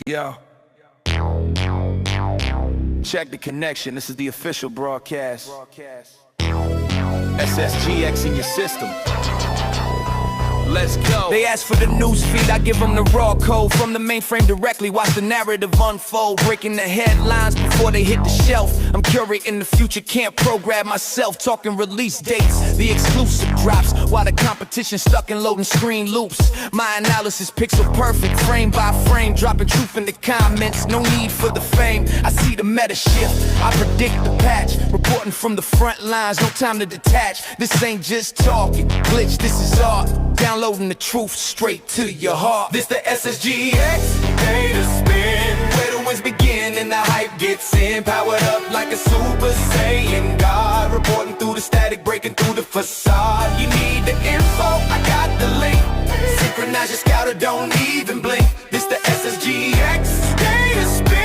Yo. Check the connection. This is the official broadcast. Ssgxgn in your system. Let's go. They ask for the news feed, I give them the raw code from the mainframe directly. Watch the narrative unfold, breaking the headlines before they hit the shelf. I'm curating the future, can't program myself. Talking release dates, the exclusive drops, while the competition stuck in loading screen loops. My analysis pixel perfect, frame by frame, dropping truth in the comments. No need for the fame, I see the meta shift, I predict the patch. Reporting from the front lines, no time to detach. This ain't just talking, glitch, this is art. Downloading the truth straight to your heart. This the Ssgx data spin, where the wins begin and the hype gets in. Powered up like a Super Saiyan God, reporting through the static, breaking through the facade. You need the info, I got the link. Synchronize your scouter, don't even blink. This the Ssgx data spin,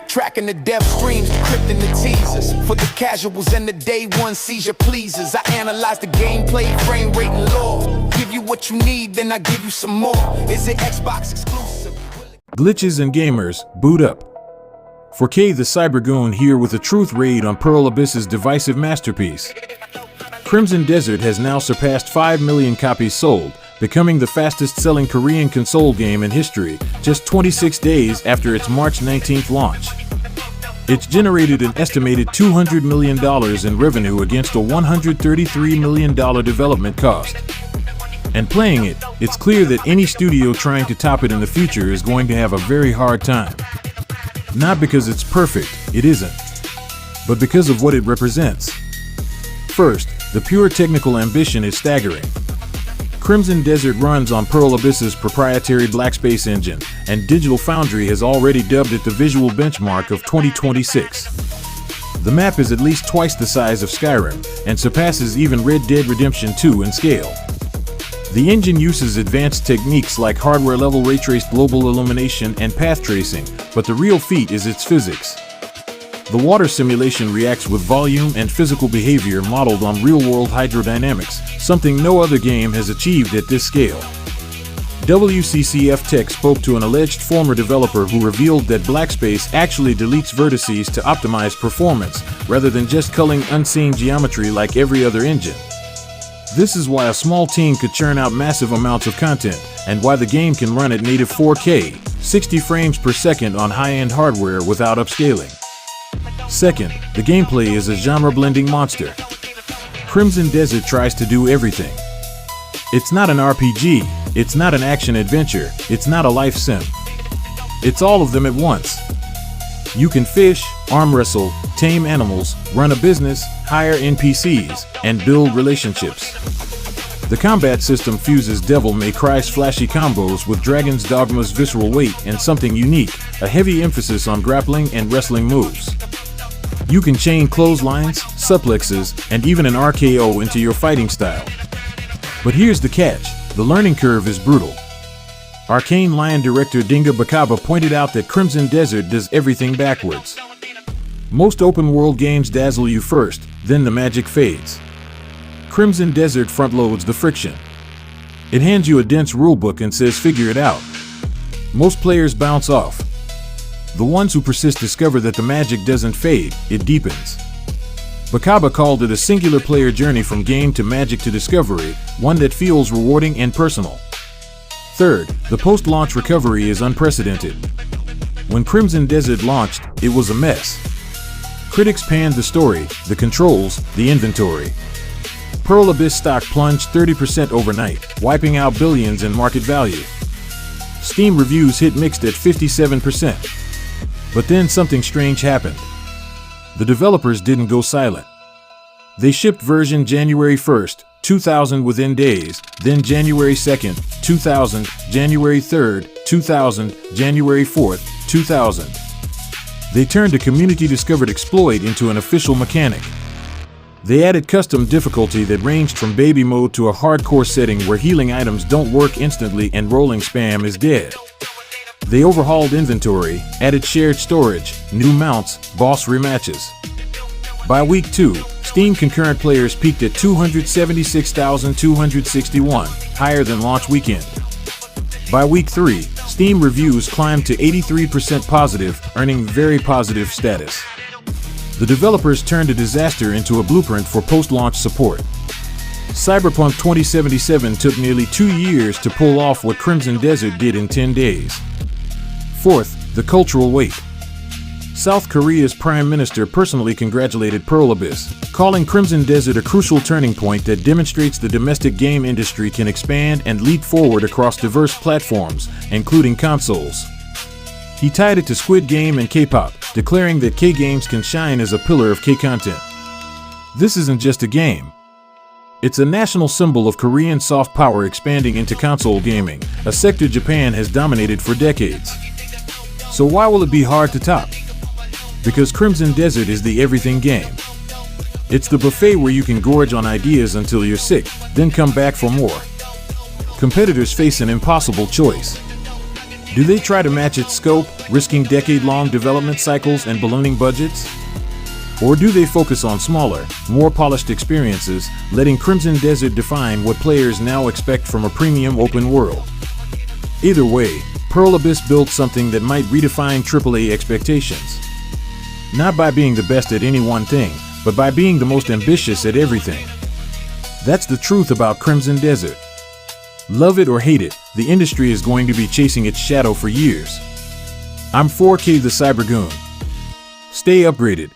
tracking the dev streams, decrypting the teasers. For the casuals and the day one seizure pleasers, I analyze the gameplay, frame rate and lore. Give you what you need, then I give you some more. Is it Xbox exclusive? Glitches and gamers, boot up. 4K the Ssgxgn here with a truth raid on Pearl Abyss's divisive masterpiece. Crimson Desert has now surpassed 5 million copies sold, becoming the fastest-selling Korean console game in history, just 26 days after its March 19th launch. It's generated an estimated $200 million in revenue against a $133 million development cost. And playing it, it's clear that any studio trying to top it in the future is going to have a very hard time. Not because it's perfect, it isn't, but because of what it represents. First, the pure technical ambition is staggering. Crimson Desert runs on Pearl Abyss's proprietary Blackspace engine, and Digital Foundry has already dubbed it the visual benchmark of 2026. The map is at least twice the size of Skyrim, and surpasses even Red Dead Redemption 2 in scale. The engine uses advanced techniques like hardware-level ray-traced global illumination and path tracing, but the real feat is its physics. The water simulation reacts with volume and physical behavior modeled on real-world hydrodynamics, something no other game has achieved at this scale. WCCF Tech spoke to an alleged former developer who revealed that Blackspace actually deletes vertices to optimize performance, rather than just culling unseen geometry like every other engine. This is why a small team could churn out massive amounts of content, and why the game can run at native 4K, 60 frames per second on high-end hardware without upscaling. Second, the gameplay is a genre-blending monster. Crimson Desert tries to do everything. It's not an RPG, it's not an action-adventure, it's not a life sim. It's all of them at once. You can fish, arm wrestle, tame animals, run a business, hire NPCs, and build relationships. The combat system fuses Devil May Cry's flashy combos with Dragon's Dogma's visceral weight and something unique, a heavy emphasis on grappling and wrestling moves. You can chain clotheslines, suplexes, and even an RKO into your fighting style. But here's the catch, the learning curve is brutal. Arcane Lion director Dinga Bakaba pointed out that Crimson Desert does everything backwards. Most open-world games dazzle you first, then the magic fades. Crimson Desert front-loads the friction. It hands you a dense rulebook and says figure it out. Most players bounce off. The ones who persist discover that the magic doesn't fade, it deepens. Bakaba called it a singular player journey from game to magic to discovery, one that feels rewarding and personal. Third, the post-launch recovery is unprecedented. When Crimson Desert launched, it was a mess. Critics panned the story, the controls, the inventory. Pearl Abyss stock plunged 30% overnight, wiping out billions in market value. Steam reviews hit mixed at 57%. But then something strange happened. The developers didn't go silent. They shipped version January 1st, 2000 within days, then January 2nd, 2000, January 3rd, 2000, January 4th, 2000. They turned a community-discovered exploit into an official mechanic. They added custom difficulty that ranged from baby mode to a hardcore setting where healing items don't work instantly and rolling spam is dead. They overhauled inventory, added shared storage, new mounts, boss rematches. By week 2, Steam concurrent players peaked at 276,261, higher than launch weekend. By week 3, Steam reviews climbed to 83% positive, earning very positive status. The developers turned a disaster into a blueprint for post-launch support. Cyberpunk 2077 took nearly 2 years to pull off what Crimson Desert did in 10 days. Fourth, the cultural weight. South Korea's Prime Minister personally congratulated Pearl Abyss, calling Crimson Desert a crucial turning point that demonstrates the domestic game industry can expand and leap forward across diverse platforms, including consoles. He tied it to Squid Game and K-pop, declaring that K-games can shine as a pillar of K-content. This isn't just a game. It's a national symbol of Korean soft power expanding into console gaming, a sector Japan has dominated for decades. So why will it be hard to top? Because Crimson Desert is the everything game. It's the buffet where you can gorge on ideas until you're sick, then come back for more. Competitors face an impossible choice. Do they try to match its scope, risking decade-long development cycles and ballooning budgets? Or do they focus on smaller, more polished experiences, letting Crimson Desert define what players now expect from a premium open world? Either way, Pearl Abyss built something that might redefine AAA expectations. Not by being the best at any one thing, but by being the most ambitious at everything. That's the truth about Crimson Desert. Love it or hate it, the industry is going to be chasing its shadow for years. I'm 4K the Ssgxgn. Stay upgraded.